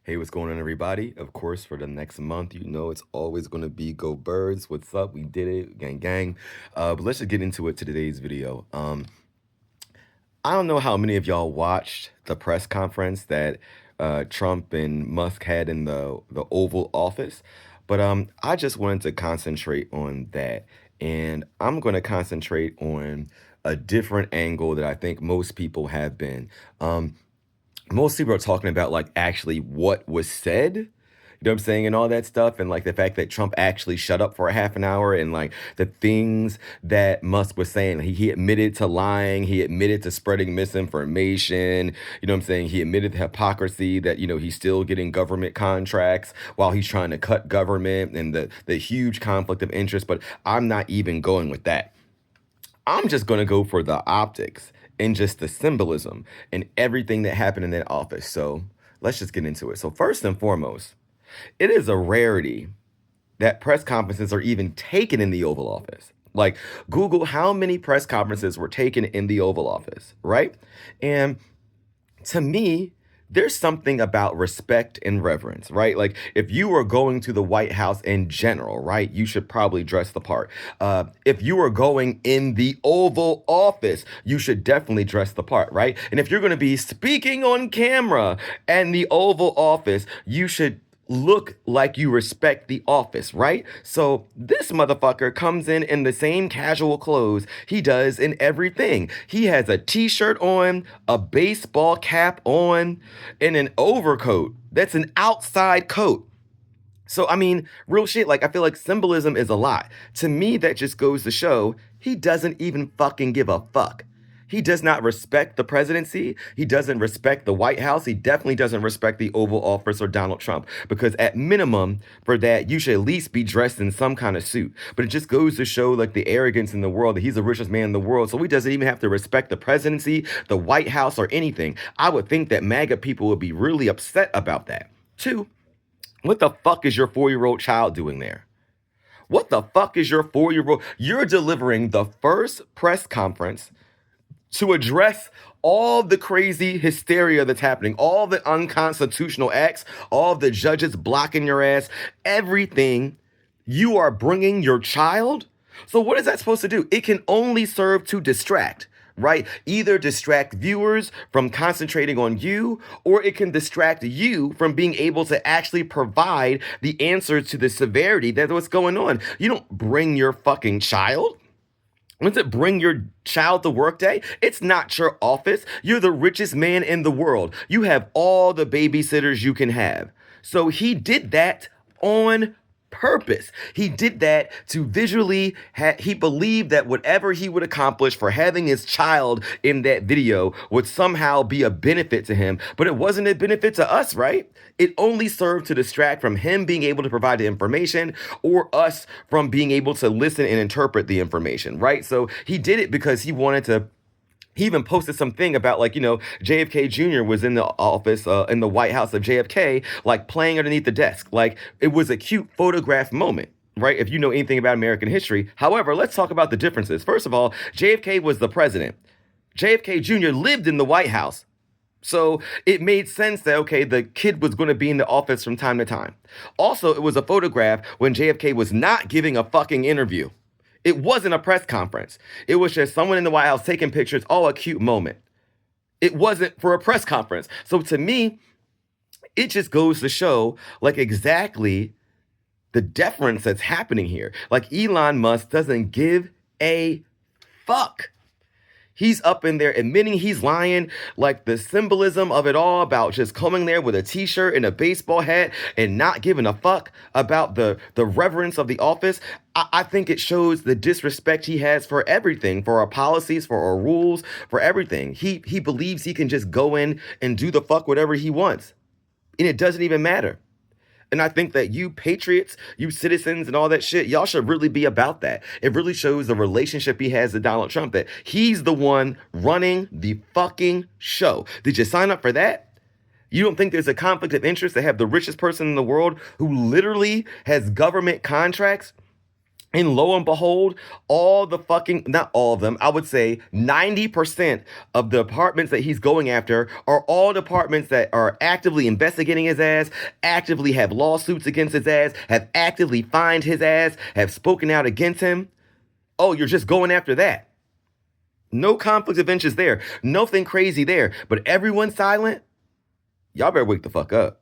Hey, what's going on, everybody? Of course, for the next month, you know it's always going to be Go Birds. What's up? We did it, gang, gang. But let's just get into it to today's video. I don't know how many of y'all watched the press conference that Trump and Musk had in the Oval Office, but I just wanted to concentrate on that, and I'm going to concentrate on a different angle that I think most people have been. Most people are talking about like actually what was said. You know what I'm saying? And all that stuff. And like the fact that Trump actually shut up for a half an hour and like the things that Musk was saying. He admitted to lying. He admitted to spreading misinformation. You know what I'm saying? He admitted the hypocrisy that, he's still getting government contracts while he's trying to cut government and the huge conflict of interest. But I'm not even going with that. I'm just going to go for the optics and just the symbolism and everything that happened in that office. So let's just get into it. So, first and foremost, it is a rarity that press conferences are even taken in the Oval Office. Like, Google how many press conferences were taken in the Oval Office, right? And to me, there's something about respect and reverence, right? Like if you are going to the White House in general, right, you should probably dress the part. If you are going in the Oval Office, you should definitely dress the part, right? And if you're going to be speaking on camera and the Oval Office, you should look like you respect the office, right? So this motherfucker comes in the same casual clothes he does in everything. He has a t-shirt on, a baseball cap on, and an overcoat. That's an outside coat. So, I mean, real shit, like, I feel like symbolism is a lot. To me, that just goes to show he doesn't even fucking give a fuck. He does not respect the presidency. He doesn't respect the White House. He definitely doesn't respect the Oval Office or Donald Trump. Because at minimum, for that, you should at least be dressed in some kind of suit. But it just goes to show like the arrogance in the world that he's the richest man in the world. So he doesn't even have to respect the presidency, the White House, or anything. I would think that MAGA people would be really upset about that. Two, what the fuck is your 4-year-old child doing there? What the fuck is your 4-year-old? You're delivering the first press conference to address all the crazy hysteria that's happening, all the unconstitutional acts, all the judges blocking your ass, everything. You are bringing your child? So what is that supposed to do? It can only serve to distract, right? Either distract viewers from concentrating on you, or it can distract you from being able to actually provide the answers to the severity that's what's going on. You don't bring your fucking child. Once it bring your child to work day, it's not your office. You're the richest man in the world. You have all the babysitters you can have. So he did that on purpose. He did that to visually, he believed that whatever he would accomplish for having his child in that video would somehow be a benefit to him. But it wasn't a benefit to us, right? It only served to distract from him being able to provide the information or us from being able to listen and interpret the information, right? So he did it because he wanted to. He even posted something about like, JFK Jr. was in the office, in the White House of JFK, like playing underneath the desk. Like it was a cute photograph moment, right? If you know anything about American history. However, let's talk about the differences. First of all, JFK was the president. JFK Jr. lived in the White House. So it made sense that, okay, the kid was going to be in the office from time to time. Also, it was a photograph when JFK was not giving a fucking interview. It wasn't a press conference. It was just someone in the White House taking pictures. Oh, a cute moment. It wasn't for a press conference. So to me, it just goes to show like exactly the deference that's happening here. Like Elon Musk doesn't give a fuck. He's up in there admitting he's lying, like the symbolism of it all about just coming there with a t-shirt and a baseball hat and not giving a fuck about the reverence of the office. I think it shows the disrespect he has for everything, for our policies, for our rules, for everything. He believes he can just go in and do the fuck whatever he wants. And it doesn't even matter. And I think that you patriots, you citizens and all that shit, y'all should really be about that. It really shows the relationship he has with Donald Trump, that he's the one running the fucking show. Did you sign up for that? You don't think there's a conflict of interest to have the richest person in the world who literally has government contracts And lo and behold, all the fucking, not all of them, I would say 90% of the departments that he's going after are all departments that are actively investigating his ass, actively have lawsuits against his ass, have actively fined his ass, have spoken out against him. Oh, you're just going after that. No conflict of interest there. Nothing crazy there. But everyone's silent. Y'all better wake the fuck up.